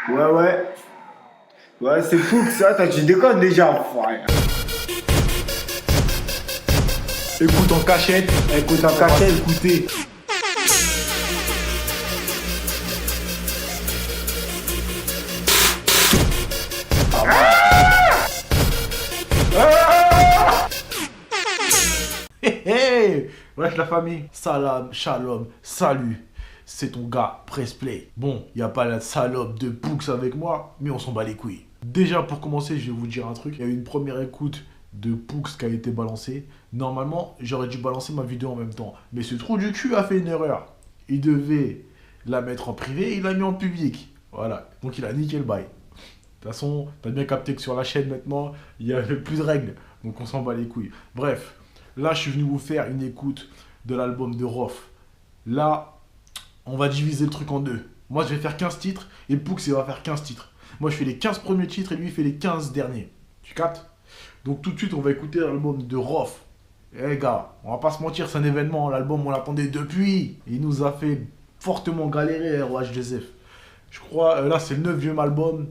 Ouais, ouais. Ouais, c'est fou que ça, tu déconnes déjà, frère. Écoute en cachette, Écoute en cachette. écoutez. Hey, hey, wesh la famille. Salam, shalom, salut. C'est ton gars, Pressplay. Bon, y a pas la salope de Pooks avec moi, mais on s'en bat les couilles. Déjà, pour commencer, je vais vous dire un truc. Il y a eu une première écoute de Pooks qui a été balancée. Normalement, j'aurais dû balancer ma vidéo en même temps. Mais ce trou du cul a fait une erreur. Il devait la mettre en privé, il l'a mis en public. Voilà, donc il a niqué le bail. De toute façon, t'as bien capté que sur la chaîne maintenant, il n'y avait plus de règles. Donc on s'en bat les couilles. Bref, là je suis venu vous faire une écoute de l'album de Rof. Là, on va diviser le truc en deux. Moi je vais faire 15 titres et Pooks il va faire 15 titres. Moi je fais les 15 premiers titres et lui il fait les 15 derniers. Tu captes? Donc tout de suite on va écouter l'album de Rof. Eh gars, on va pas se mentir, c'est un événement. L'album on l'attendait depuis. Il nous a fait fortement galérer ROH2F. Je crois, là c'est le 9e album.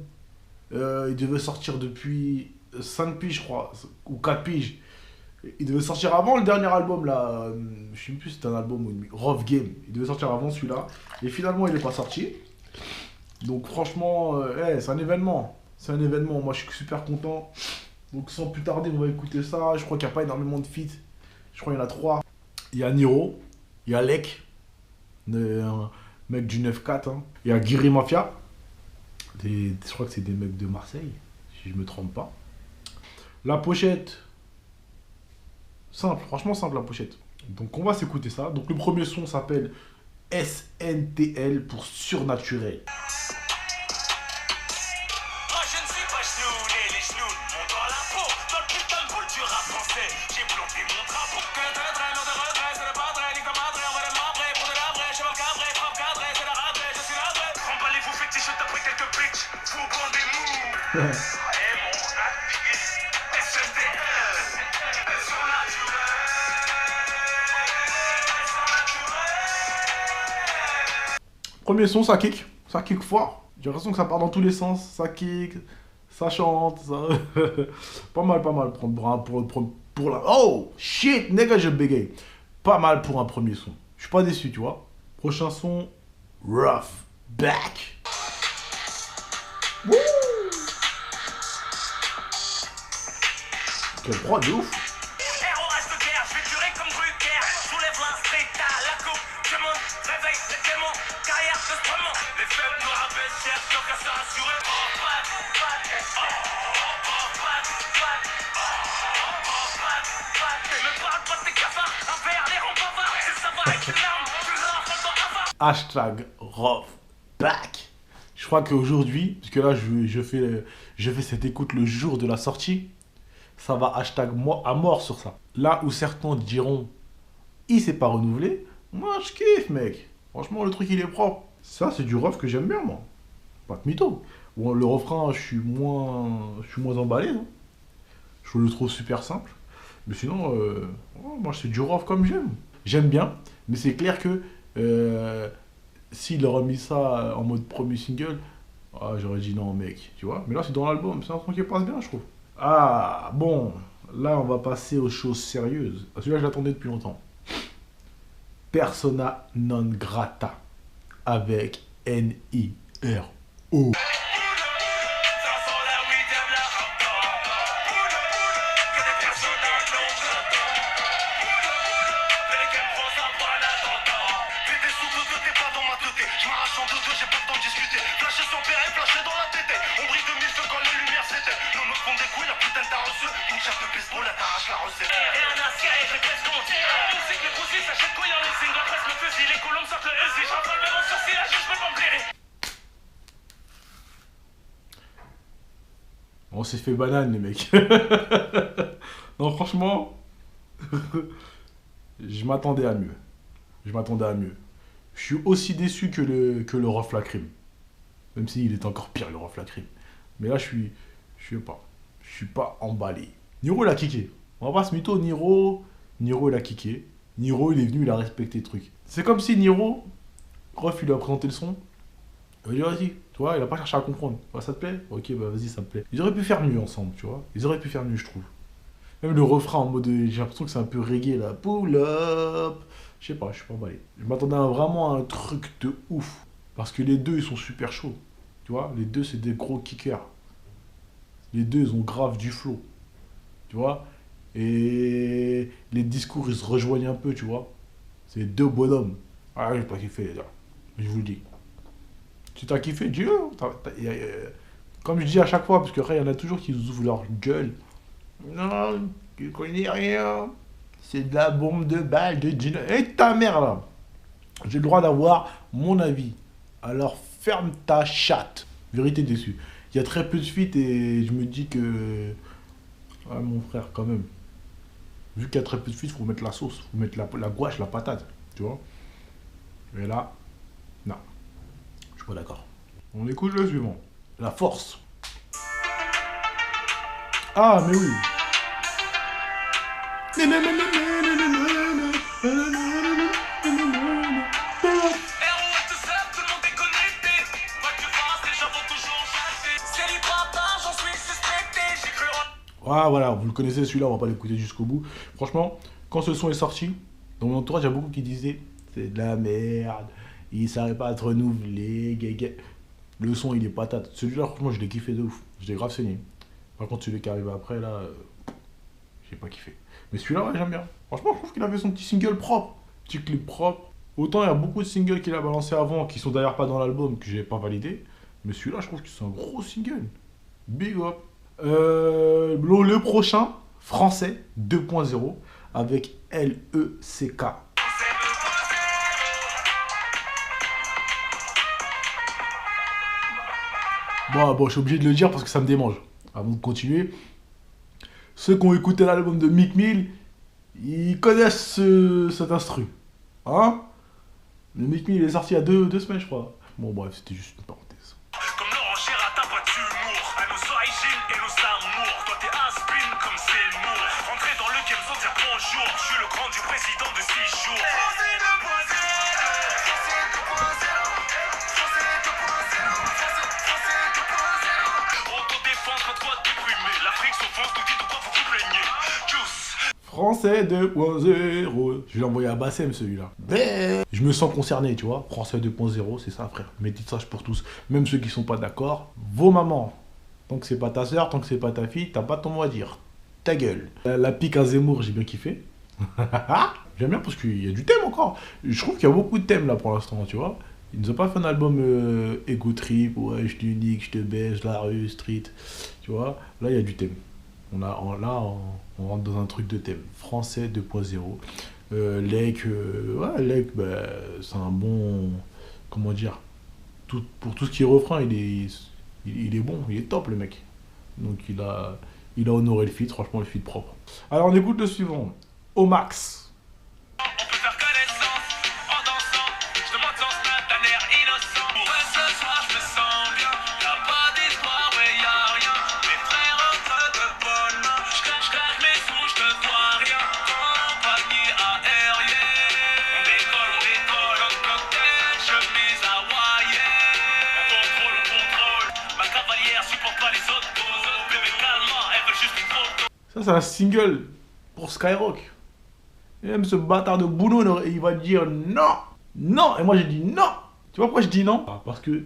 Il devait sortir depuis 5 piges, je crois, ou 4 piges. Il devait sortir avant le dernier album, là. Je sais même plus si c'était un album ou une... Rough Game. Il devait sortir avant celui-là. Et finalement, il n'est pas sorti. Donc, franchement, c'est un événement. C'est un événement. Moi, je suis super content. Donc, sans plus tarder, on va écouter ça. Je crois qu'il n'y a pas énormément de feats. Je crois qu'il y en a 3. Il y a Niro. Il y a Lek. Un mec du 9-4. Hein. Il y a Guiri Mafia. Je crois que c'est des mecs de Marseille, si je me trompe pas. La pochette, simple, franchement simple la pochette. Donc on va s'écouter ça. Donc le premier son s'appelle SNTL pour surnaturel. Premier son, ça kick fort. J'ai l'impression que ça part dans tous les sens, ça kick, ça chante, ça... pas mal pour la... Oh, shit, nigga, je bégaye. Pas mal pour un premier son. Je suis pas déçu, tu vois. Prochain son, Rough Back. Wouh! Quel prod de ouf! Hashtag Rough Back. Je crois qu'aujourd'hui, parce que là je fais cette écoute le jour de la sortie, ça va hashtag à mort sur ça. Là où certains diront il s'est pas renouvelé, moi je kiffe mec. Franchement le truc il est propre. Ça c'est du rough que j'aime bien moi. Pas de mytho. Bon, le refrain je suis moins emballé. Non, je le trouve super simple. Mais sinon, moi c'est du rough comme j'aime. J'aime bien, mais c'est clair que s'il aurait mis ça en mode premier single, j'aurais dit non mec, tu vois. Mais là c'est dans l'album, c'est un son qui passe bien je trouve. Ah bon, là on va passer aux choses sérieuses. Celui-là je l'attendais depuis longtemps. Persona non grata avec N-I-R-O. On s'est fait banane les mecs. Non franchement, je m'attendais à mieux. Je m'attendais à mieux. Je suis aussi déçu que le Rough Lacrime. Même s'il est encore pire le Rough Lacrime. Mais là je suis pas emballé. Niro il a kické. On va pas se mytho, Niro il a kické. Niro il est venu, il a respecté le truc. C'est comme si Niro, Rough il lui a présenté le son. Il lui a dit, Tu vois, il a pas cherché à comprendre. Ouais, ça te plaît? Ok, bah vas-y, ça me plaît. Ils auraient pu faire mieux ensemble, tu vois. Ils auraient pu faire mieux, je trouve. Même le refrain en mode. J'ai l'impression que c'est un peu reggae là. Pull up. Je sais pas, je suis pas emballé. Je m'attendais vraiment à un truc de ouf. Parce que les deux, ils sont super chauds. Tu vois, les deux, c'est des gros kickers. Les deux, ils ont grave du flow. Tu vois. Et les discours, ils se rejoignent un peu, tu vois. C'est deux bonhommes. Ah, j'ai pas kiffé, les gars. Je vous le dis. Si t'as kiffé, Dieu. Comme je dis à chaque fois, parce que il y en a toujours qui ouvrent leur gueule. Non, tu connais rien. C'est de la bombe de balle de Gina. Et ta mère là. J'ai le droit d'avoir mon avis. Alors ferme ta chatte. Vérité déçue. Il y a très peu de suites et je me dis que. Ah mon frère, quand même. Vu qu'il y a très peu de suites, il faut mettre la sauce. Il faut mettre la gouache, la patate. Tu vois. Et là, non. Je suis pas d'accord. On écoute le suivant. La force. Ah, mais oui. Ah voilà, vous le connaissez celui-là, on va pas l'écouter jusqu'au bout. Franchement, quand ce son est sorti, dans mon entourage, il y a beaucoup qui disaient c'est de la merde, il savait pas être renouvelé, gay. Le son il est patate. Celui-là, franchement, je l'ai kiffé de ouf. Je l'ai grave saigné. Par contre, celui qui arrive après, là, j'ai pas kiffé. Mais celui-là, ouais, j'aime bien. Franchement, je trouve qu'il avait son petit single propre. Petit clip propre. Autant il y a beaucoup de singles qu'il a balancé avant, qui sont d'ailleurs pas dans l'album, que j'ai pas validé. Mais celui-là, je trouve que c'est un gros single. Big up. Le prochain, français 2.0, avec LECK. Bon, je suis obligé de le dire parce que ça me démange. Avant de continuer, ceux qui ont écouté l'album de Meek Mill, ils connaissent cet instru. Hein? Le Meek Mill est sorti il y a deux semaines, je crois. Bon, bref, c'était juste une parenthèse. Comme Laurent Gérard, t'as pas d'humour. À nos origines et nos amours. Toi t'es has-been comme c'est lourd. Rentrer dans le game sans dire bonjour. Je suis le grand du président de 6 jours. Français 2.0. Autodéfense, pas de quoi déprimer. L'Afrique s'offense, nous dit de quoi vous vous plaignez. Juice. Français 2.0. Je vais l'envoyer à Bassem celui-là. Je me sens concerné, tu vois. Français 2.0, c'est ça, frère. Métissage pour tous. Même ceux qui sont pas d'accord. Vos mamans. Tant que c'est pas ta soeur, tant que c'est pas ta fille, t'as pas ton mot à dire. Ta gueule. La pique à Zemmour, j'ai bien kiffé. J'aime bien parce qu'il y a du thème encore. Je trouve qu'il y a beaucoup de thèmes là pour l'instant, tu vois. Ils nous ont pas fait un album Ego Trip, ouais, je te nique, je te baise, la rue, street. Tu vois. Là, il y a du thème. On rentre dans un truc de thème. Français 2.0. Lec, Lec, bah, c'est un bon. Comment dire? Pour tout ce qui est refrain, il est bon, il est top le mec. Donc il a honoré le feat, franchement le feat propre. Alors on écoute le suivant. Au max. On peut faire connaissance en dansant. Je te montre son snap d'un air innocent. Ouais, ce soir je me sens bien. Y'a pas d'histoire, ouais, y'a rien. Mes frères entre de bonnes mains. J'claque mes sous, j'te dois rien. Compagnie aérienne. On décolle en cocktail. Chemise hawaïenne. On contrôle. Ma cavalière supporte pas les autos. Bébé calme, elle veut juste une photo. Ça c'est un single pour Skyrock. Et même ce bâtard de boulot, il va dire non. Non. Et moi j'ai dit non. Tu vois pourquoi je dis non? Parce que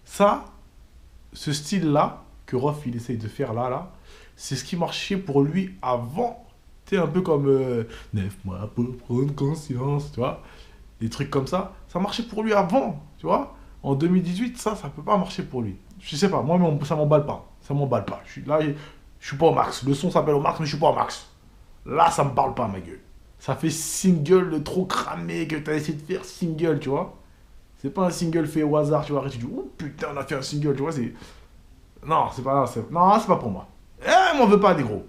ça, ce style-là, que Rof il essaye de faire là, c'est ce qui marchait pour lui avant. Tu sais, un peu comme 9 mois pour prendre conscience, tu vois. Des trucs comme ça. Ça marchait pour lui avant, tu vois. En 2018, ça peut pas marcher pour lui. Je sais pas, moi ça m'emballe pas. Ça m'emballe pas. Je suis pas au max. Le son s'appelle au max, mais je suis pas au max. Là, ça me parle pas, ma gueule. Ça fait single de trop cramé que t'as essayé de faire single, tu vois. C'est pas un single fait au hasard, tu vois. Après, tu dis, oh putain, on a fait un single, tu vois. Non, c'est pas pour moi. M'en veux pas, des gros.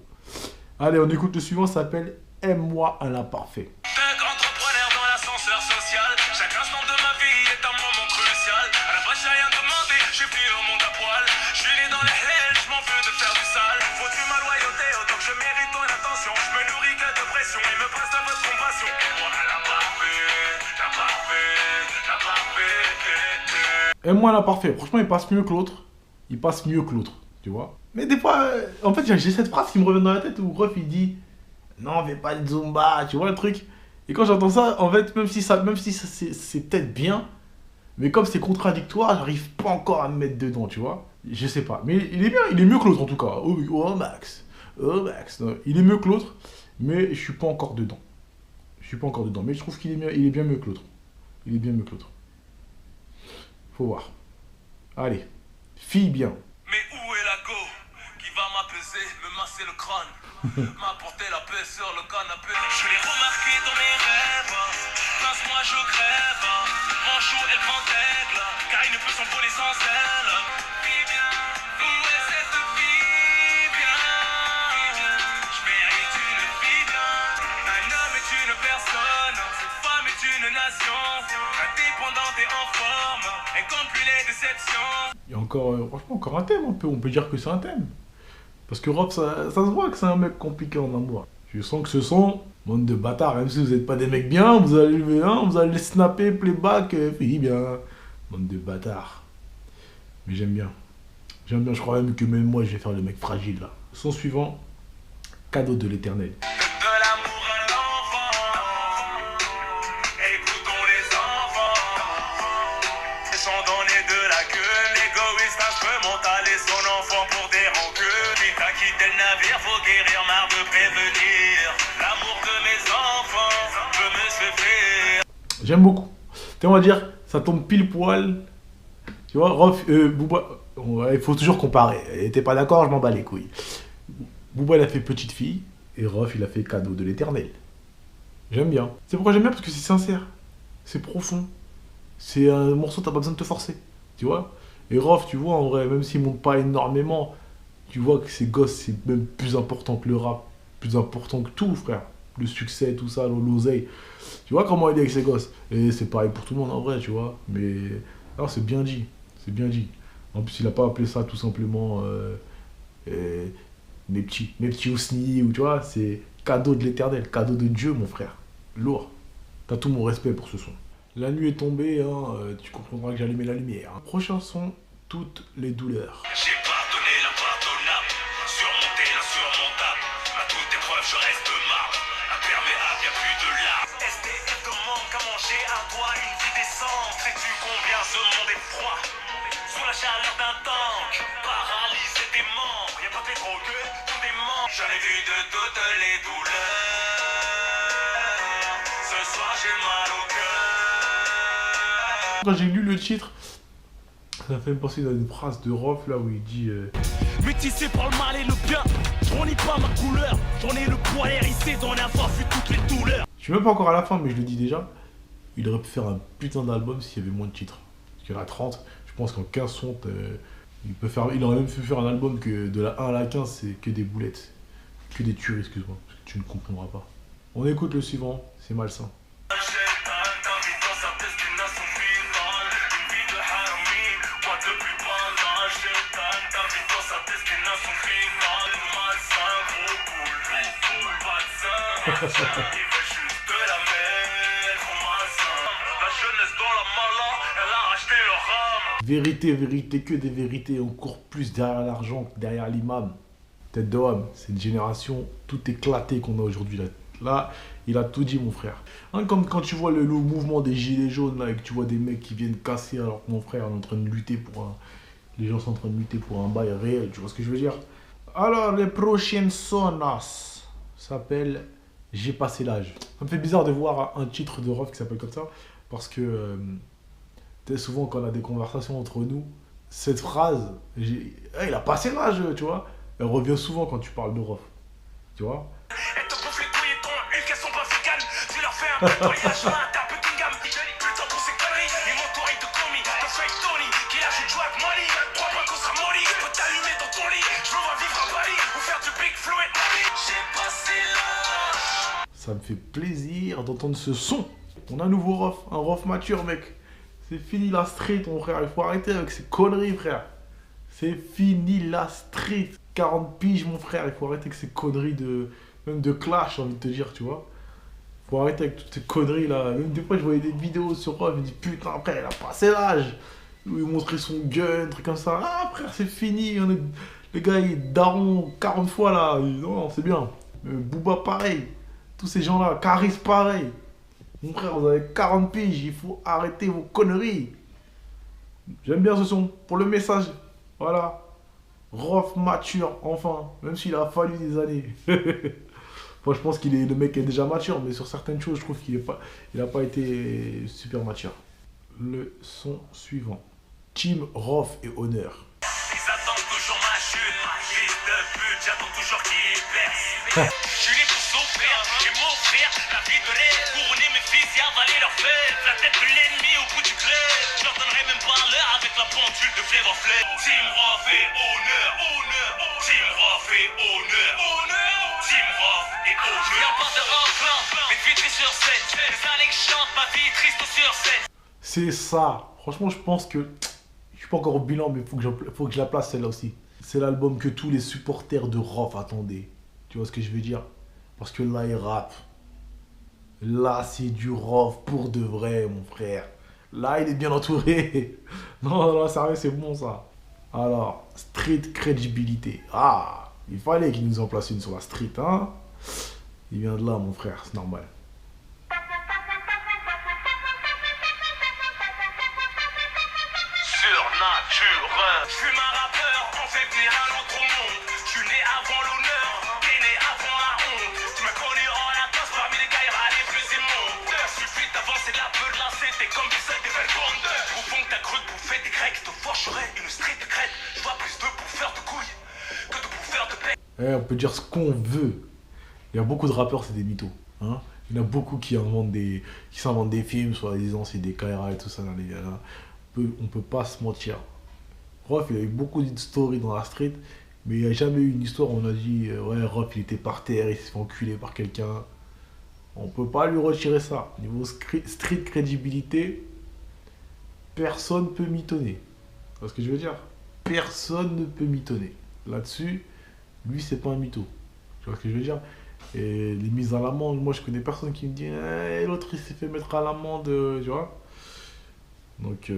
Allez, on écoute le suivant, ça s'appelle Aime-moi à l'imparfait. Entrepreneur dans l'ascenseur social. Chaque instant de ma vie est un moment crucial. À la base, j'ai rien demandé, j'ai pris au monde à poil. Je suis né dans les hell, je m'en veux de faire du sale. Faut-tu ma loyauté autant que je mérite ton attention. Je me nourris que de pression, il me passe de votre compassion. Et moi, la parfait. Aime-moi l'imparfait. Franchement, il passe mieux que l'autre. Il passe mieux que l'autre, tu vois. Mais des fois, en fait, j'ai cette phrase qui me revient dans la tête où Ruff, il dit non, fais pas de Zumba, tu vois le truc. Et quand j'entends ça, en fait, même si ça c'est peut-être bien, mais comme c'est contradictoire, j'arrive pas encore à me mettre dedans, tu vois. Je sais pas. Mais il est bien, il est mieux que l'autre en tout cas. Oh max. Oh max. Non, il est mieux que l'autre, mais je suis pas encore dedans. Je suis pas encore dedans. Mais je trouve qu'il est bien, il est bien mieux que l'autre. Il est bien mieux que l'autre. Faut voir. Allez. Fille bien. Mais où est la go qui va m'apaiser, me masser le crâne, m'apporter la paix sur le canapé? Je l'ai remarqué dans mes rêves, pince moi je crève, mon chou est le grand aigle, car il ne peut s'envoler sans elle. Fille bien, où est cette fille bien? Je mérite une fille bien. Un homme est une personne, une femme est une nation, indépendante et en forme, et comme plus les déceptions. Il y a encore, franchement, encore un thème, on peut dire que c'est un thème. Parce que Rob, ça se voit que c'est un mec compliqué en amour. Je sens que ce sont, bande de bâtards, même si vous n'êtes pas des mecs bien, vous allez lever un, vous allez snapper, playback, fille bien. Bande de bâtards. Mais j'aime bien. J'aime bien, je crois même que même moi, je vais faire le mec fragile, là. Son suivant, cadeau de l'éternel. De l'amour à l'enfant, écoutons les enfants. Ils sont donnés de la queue, l'égoïste un peu mentaler son enfant pour des rancunes. Puis t'as quitté le navire, faut guérir, marre de prévenir. L'amour de mes enfants, je me suis fait. J'aime beaucoup. Tu sais, on va dire, ça tombe pile poil. Tu vois, Rof, Booba, il faut toujours comparer. T'es pas d'accord, je m'en bats les couilles. Booba, il a fait petite fille, et Rof, il a fait cadeau de l'éternel. J'aime bien. C'est pourquoi j'aime bien, parce que c'est sincère. C'est profond. C'est un morceau, t'as pas besoin de te forcer. Tu vois. Et Rof, tu vois, en vrai, même s'il monte pas énormément, tu vois que ces gosses, c'est même plus important que le rap. Plus important que tout, frère. Le succès, tout ça, l'oseille. Tu vois comment il est avec ses gosses. Et c'est pareil pour tout le monde, en vrai, tu vois. Mais, alors, c'est bien dit. C'est bien dit. En plus, il a pas appelé ça, tout simplement, mes petits Ousni, ou tu vois, c'est cadeau de l'éternel, cadeau de Dieu, mon frère. Lourd. T'as tout mon respect pour ce son. La nuit est tombée, hein, tu comprendras que j'ai allumé la lumière. Prochain son, toutes les douleurs. J'ai pardonné l'impardonnable, surmonté l'insurmontable. À toute épreuve, je reste marbre, imperméable, y'a plus de larmes. SDF demande qu'à manger un toit, une vie décente. Sais-tu combien ce monde est froid? Sous la chaleur d'un tank, paralysé des membres. Y'a pas de pétrole que tout des membres. J'en ai vu de toutes les douleurs. Ce soir, j'ai mal au cœur. Quand j'ai lu le titre, ça m'a fait me penser à une phrase de Rof là où il dit Métissé par le mal et le bien, j'en ai pas ma couleur, j'en ai le poil hérissé d'en avoir vu toutes les douleurs. je suis même pas encore à la fin, mais je le dis déjà, il aurait pu faire un putain d'album s'il y avait moins de titres. Parce qu'il y en a 30, je pense qu'en 15 sons, il aurait même pu faire un album que de la 1 à la 15, c'est que des boulettes. Que des tueries, excuse-moi, parce que tu ne comprendras pas. On écoute le suivant, c'est malsain. Vérité, vérité, que des vérités, encore plus derrière l'argent que derrière l'imam. Tête d'homme, c'est une génération tout éclatée qu'on a aujourd'hui. Là, il a tout dit, mon frère. Hein, comme quand tu vois le mouvement des gilets jaunes, là, et que tu vois des mecs qui viennent casser alors que mon frère est en train de lutter pour un... Les gens sont en train de lutter pour un bail réel, tu vois ce que je veux dire? Alors, les prochaines sonas s'appellent J'ai passé l'âge. Ça me fait bizarre de voir un titre de Rof qui s'appelle comme ça, parce que souvent quand on a des conversations entre nous, cette phrase, il a passé l'âge, tu vois, elle revient souvent quand tu parles de Rof, tu vois. Elle te bouffe les couilles et ton huile qu'elles sont pas véganes. Tu leur fais un peu de liage, t'as un peu Kingham. Putain pour ces conneries, ils m'entourent de commis. Ton fake Tony, qui lâche une joie avec Molly. 3 points qu'on sera molly, je peux t'allumer dans ton lit. Je me vois vivre à Bali, ou faire du big flow et Molly. J'ai passé l'âge. Ça me fait plaisir d'entendre ce son. On a un nouveau Rof, un Rof mature, mec. C'est fini la street, mon frère, il faut arrêter avec ces conneries, frère. C'est fini la street. 40 piges, mon frère, il faut arrêter avec ces conneries même de clash, j'ai envie de te dire, tu vois. Il faut arrêter avec toutes ces conneries là. Même des fois, je voyais des vidéos sur Rof, je me dis putain, frère, il a passé l'âge. lui montrer son gun, truc comme ça. Ah frère, c'est fini, le gars il est daron 40 fois là. Non, c'est bien. Booba pareil. Tous ces gens-là, Caris pareil. Mon frère, vous avez 40 piges, il faut arrêter vos conneries. J'aime bien ce son, pour le message. Voilà. Rof mature, enfin. Même s'il a fallu des années. Moi, je pense le mec est déjà mature, mais sur certaines choses, je trouve qu'il n'a pas été super mature. Le son suivant. Team Rof et Honneur. Ils attendent toujours ma chute. Fils de pute, j'attends toujours qu'il perce. Je suis né pour souffrir et m'offrir la vie de l'air. Couronner mes fils et avaler leurs fêtes. La tête de l'ennemi au bout du glaive. Je leur donnerai même pas l'heure avec la pendule de Flavor Flav. Team Rof et Honneur. Team Rof et Honneur. Team Rof et Honneur. Je viens pas de Oakland, mais de Vitry-sur-Seine. Les années que je chante, ma vie triste ou sur scène. C'est ça. Franchement, je pense que... Je suis pas encore au bilan, mais faut que je la place celle-là aussi. C'est l'album que tous les supporters de Rof attendaient. Tu vois ce que je veux dire? Parce que là, il rappe. Là, c'est du Rof pour de vrai, mon frère. Là, il est bien entouré. Non, sérieux, c'est bon, ça. Alors, street crédibilité. Ah, il fallait qu'il nous en place une sur la street, hein. Il vient de là, mon frère, c'est normal. Surnaturel. Je suis un rappeur, on fait venir un autre monde. Je suis né avant l'honneur, t'es né avant la honte. Tu m'as connu en la classe parmi les gars, les plus immondes. Suffit d'avancer de la peu de la t'es comme du sel des belles bandes. Bouffon que t'as cru de bouffer des grecs, te forgerais une street de crête. Je vois plus de bouffeurs de couilles que de bouffeurs de paix. On peut dire ce qu'on veut. Il y a beaucoup de rappeurs, c'est des mythos. Hein. Il y en a beaucoup qui s'inventent des films, soi-disant c'est des KRA et tout ça. On peut pas se mentir. Rof, il a eu beaucoup d'histoires dans la street, mais il n'y a jamais eu une histoire où on a dit ouais, Rof, il était par terre, il s'est fait enculer par quelqu'un. On peut pas lui retirer ça. Niveau street crédibilité, personne peut mitonner. Tu vois ce que je veux dire? Personne ne peut mitonner. Là-dessus, lui, c'est pas un mytho. Tu vois ce que je veux dire? Et les mises à l'amende, moi, je connais personne qui me dit l'autre, il s'est fait mettre à l'amende, tu vois? Donc,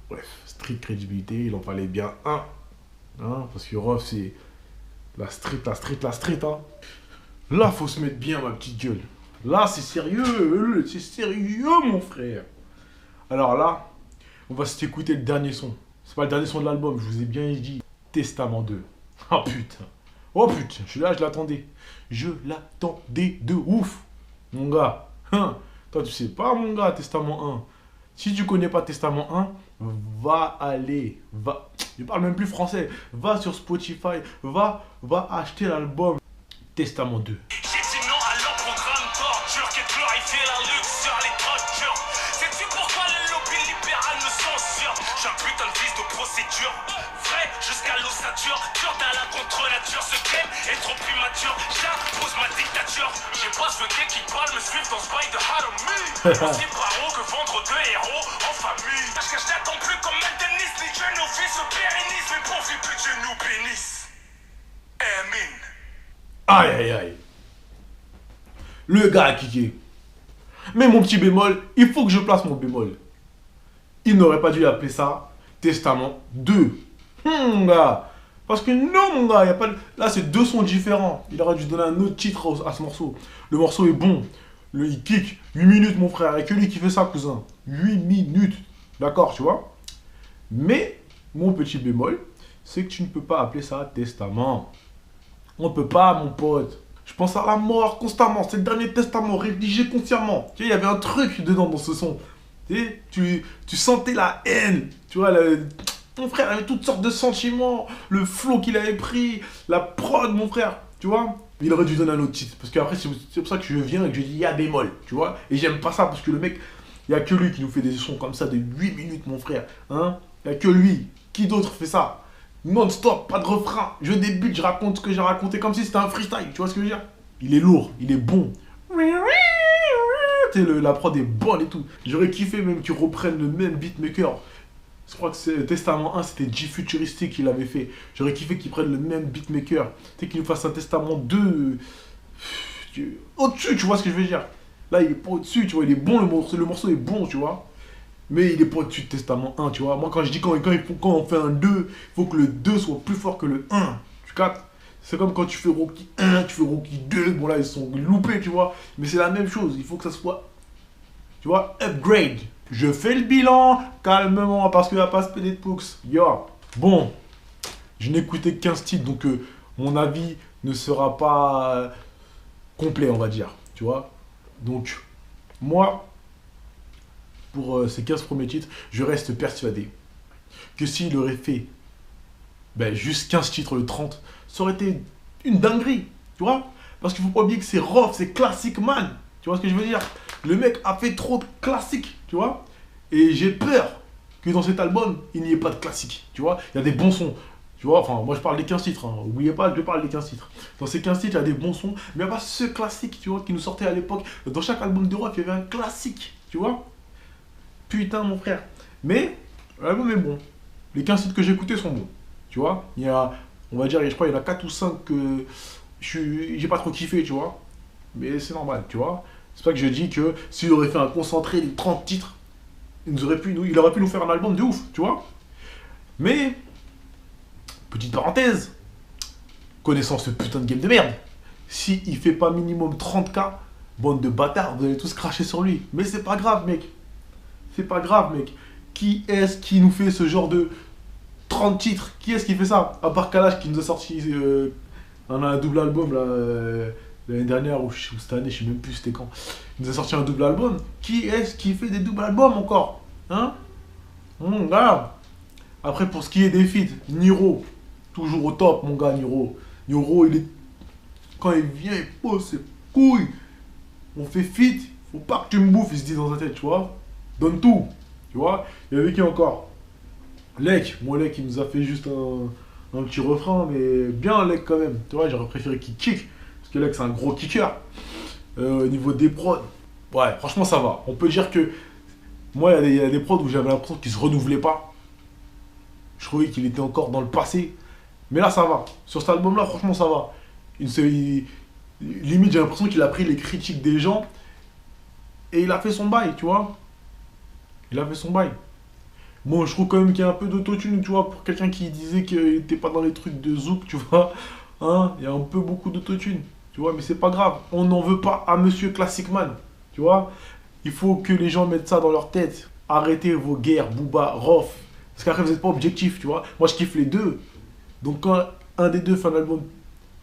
bref, street crédibilité, il en fallait bien un. Hein, parce que Rof, c'est la street. Hein. Là, faut se mettre bien, ma petite gueule. Là, c'est sérieux, mon frère. Alors là, on va s'écouter le dernier son. C'est pas le dernier son de l'album, je vous ai bien dit. Testament 2. Oh putain. Je suis là, je l'attendais. Je l'attendais de ouf. Mon gars. Hein. Toi, tu sais pas, mon gars, Testament 1. Si tu connais pas Testament 1, va. Je parle même plus français. Va sur Spotify, va acheter l'album Testament 2. J'ai dit non à leur programme torture qui glorifie la luxe sur les drogues dures. Sais-tu pourquoi le lobby libéral me censure? J'ai un putain de fils de procédure. Vrai jusqu'à l'ossature. Dur la contre nature. Ce game est trop immature. J'impose ma dictature. J'ai pas souhaité qu'ils parlent me suivre dans ce bail de Halloween. Aussi paro que vendre deux héros en famille. Parce que je n'attends plus comme un Denis. Ni Dieu nos vies se pérennisent. Mais pourvu que Dieu nous bénisse. Amen. Aïe. Le gars a kické. Mais mon petit bémol, il faut que je place mon bémol. Il n'aurait pas dû appeler ça Testament 2. Mon gars. Parce que non, mon gars, y a pas... là, c'est deux sons différents. Il aurait dû donner un autre titre à ce morceau. Le morceau est bon. Il kick. 8 minutes, mon frère. Et que lui qui fait ça, cousin. 8 minutes. D'accord, tu vois. Mais, mon petit bémol, c'est que tu ne peux pas appeler ça Testament. On peut pas, mon pote. Je pense à la mort constamment. C'est le dernier testament rédigé consciemment. Tu sais, il y avait un truc dedans dans ce son. Tu sentais la haine. Tu vois, mon frère avait toutes sortes de sentiments. Le flow qu'il avait pris. La prod, mon frère. Tu vois, il aurait dû donner un autre titre. Parce qu'après, c'est pour ça que je viens et que je dis il y a bémol. Tu vois, et j'aime pas ça parce que le mec, il n'y a que lui qui nous fait des sons comme ça de 8 minutes, mon frère. Hein, il n'y a que lui. Qui d'autre fait ça? Non-stop, pas de refrain. Je débute, je raconte ce que j'ai raconté comme si c'était un freestyle. Tu vois ce que je veux dire? Il est lourd, il est bon. La prod est bonne et tout. J'aurais kiffé même qu'ils reprennent le même beatmaker. Je crois que c'est Testament 1, c'était J-Futuristic qui l'avait fait. J'aurais kiffé qu'ils prennent le même beatmaker. Tu sais, qu'ils nous fassent un Testament 2. Au-dessus, tu vois ce que je veux dire? Là, il est pas au-dessus, tu vois. Il est bon, le morceau est bon, tu vois. Mais il est pas au-dessus de Testament 1, tu vois. Moi, quand je dis quand on fait un 2, il faut que le 2 soit plus fort que le 1. Tu captes? C'est comme quand tu fais Rocky 1, tu fais Rocky 2. Bon, là, ils sont loupés, tu vois. Mais c'est la même chose. Il faut que ça soit, tu vois, upgrade. Je fais le bilan calmement parce qu'il n'y a pas ce PD de Pooks. Yo. Bon, je n'ai écouté que 15 titres, donc mon avis ne sera pas complet, on va dire. Tu vois. Donc, moi, pour ces 15 premiers titres, je reste persuadé que s'il aurait fait juste 15 titres le 30, ça aurait été une dinguerie, tu vois. Parce qu'il faut pas oublier que c'est rough, c'est classique man. Tu vois ce que je veux dire? Le mec a fait trop de classiques, tu vois. Et j'ai peur que dans cet album, il n'y ait pas de classique, tu vois. Il y a des bons sons, tu vois. Enfin, moi je parle des 15 titres, hein. N'oubliez pas, je parle des 15 titres. Dans ces 15 titres, il y a des bons sons, mais il n'y a pas ce classique, tu vois, qui nous sortait à l'époque. Dans chaque album de rock, il y avait un classique, tu vois. Putain, mon frère. Mais l'album est bon. Les 15 titres que j'ai écoutés sont bons. Tu vois, il y a, on va dire, je crois qu'il y en a 4 ou 5 que j'ai pas trop kiffé, tu vois. Mais c'est normal, tu vois. C'est pas que je dis que s'il aurait fait un concentré de 30 titres, il aurait pu nous faire un album de ouf, tu vois. Mais, petite parenthèse, connaissant ce putain de game de merde, s'il fait pas minimum 30K, bande de bâtards, vous allez tous cracher sur lui. Mais c'est pas grave, mec. C'est pas grave, mec. Qui est-ce qui nous fait ce genre de 30 titres? Qui est-ce qui fait ça? À part Kalash qui nous a sorti un double album là, l'année dernière ou cette année, je sais même plus c'était quand. Il nous a sorti un double album. Qui est-ce qui fait des doubles albums encore? Hein? Voilà. Après, pour ce qui est des feats, Niro, toujours au top, mon gars, Niro. Niro, quand il vient, il pose ses couilles. On fait feat, faut pas que tu me bouffes, il se dit dans sa tête, tu vois. Donne tout, tu vois. Il y avait qui encore? Lek, moi Lek il nous a fait juste un petit refrain, mais bien Lek quand même. Tu vois, j'aurais préféré qu'il kick, parce que Lek c'est un gros kicker. Au niveau des prods, ouais, franchement ça va. On peut dire que moi il y a des prods où j'avais l'impression qu'ils se renouvelaient pas. Je trouvais qu'il était encore dans le passé. Mais là ça va. Sur cet album là, franchement ça va. Limite j'ai l'impression qu'il a pris les critiques des gens et il a fait son bail, tu vois. Il a fait son bail. Bon, je trouve quand même qu'il y a un peu d'autotune, tu vois, pour quelqu'un qui disait qu'il n'était pas dans les trucs de Zouk, tu vois. Hein, il y a un peu beaucoup d'autotune, tu vois, mais c'est pas grave. On n'en veut pas à Monsieur Classic Man, tu vois. Il faut que les gens mettent ça dans leur tête. Arrêtez vos guerres, Booba, Rof. Parce qu'après, vous n'êtes pas objectif, tu vois. Moi, je kiffe les deux. Donc, quand un des deux fait un album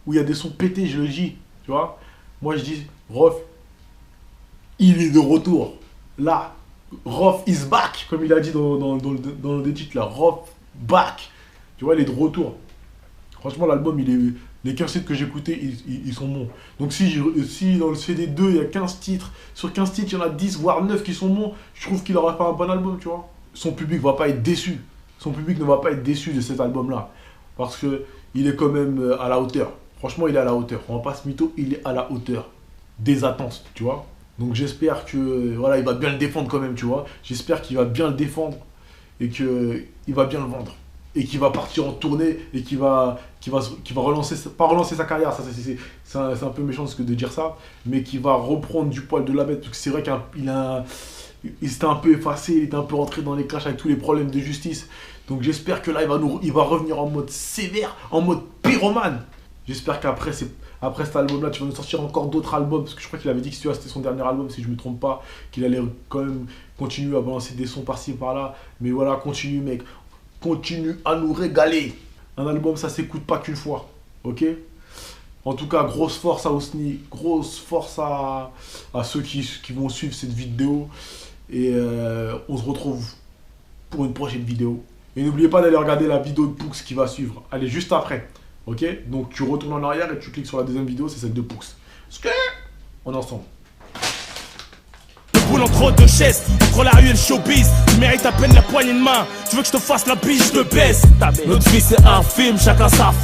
où il y a des sons pétés, je le dis, tu vois. Moi, je dis, Rof, il est de retour. Là. Rof is back, comme il a dit dans le titre là. Rof back. Tu vois, il est de retour. Franchement, l'album, les 15 titres que j'ai écoutés, ils sont bons. Donc, si dans le CD2, il y a 15 titres, sur 15 titres, il y en a 10, voire 9 qui sont bons, je trouve qu'il aura fait un bon album, tu vois. Son public va pas être déçu. Son public ne va pas être déçu de cet album-là. Parce qu'il est quand même à la hauteur. Franchement, il est à la hauteur. On va pas se mytho, il est à la hauteur des attentes, tu vois. Donc j'espère que voilà, il va bien le défendre quand même, tu vois. J'espère qu'il va bien le défendre et qu'il va bien le vendre. Et qu'il va partir en tournée et qu'il va relancer, pas relancer sa carrière, ça c'est un peu méchant de dire ça, mais qu'il va reprendre du poil de la bête. Parce que c'est vrai qu'il s'était un peu effacé, il était un peu rentré dans les clashs avec tous les problèmes de justice. Donc j'espère que là, il va revenir en mode sévère, en mode pyromane. J'espère qu'après cet album-là, tu vas nous sortir encore d'autres albums, parce que je crois qu'il avait dit que c'était son dernier album, si je ne me trompe pas, qu'il allait quand même continuer à balancer des sons par-ci par-là. Mais voilà, continue mec, continue à nous régaler. Un album, ça s'écoute pas qu'une fois, ok? En tout cas, grosse force à Osni, grosse force à ceux qui vont suivre cette vidéo. Et on se retrouve pour une prochaine vidéo. Et n'oubliez pas d'aller regarder la vidéo de Pooks qui va suivre. Elle est juste après. Ok, donc tu retournes en arrière et tu cliques sur la deuxième vidéo, c'est celle de Pooks. On est ensemble. Boule entre deux chaises, entre la rue et le showbiz. Tu mérites à peine la poignée de main. Tu veux que je te fasse la biche, je te baisse. Notre vie c'est un film, chacun sa vie.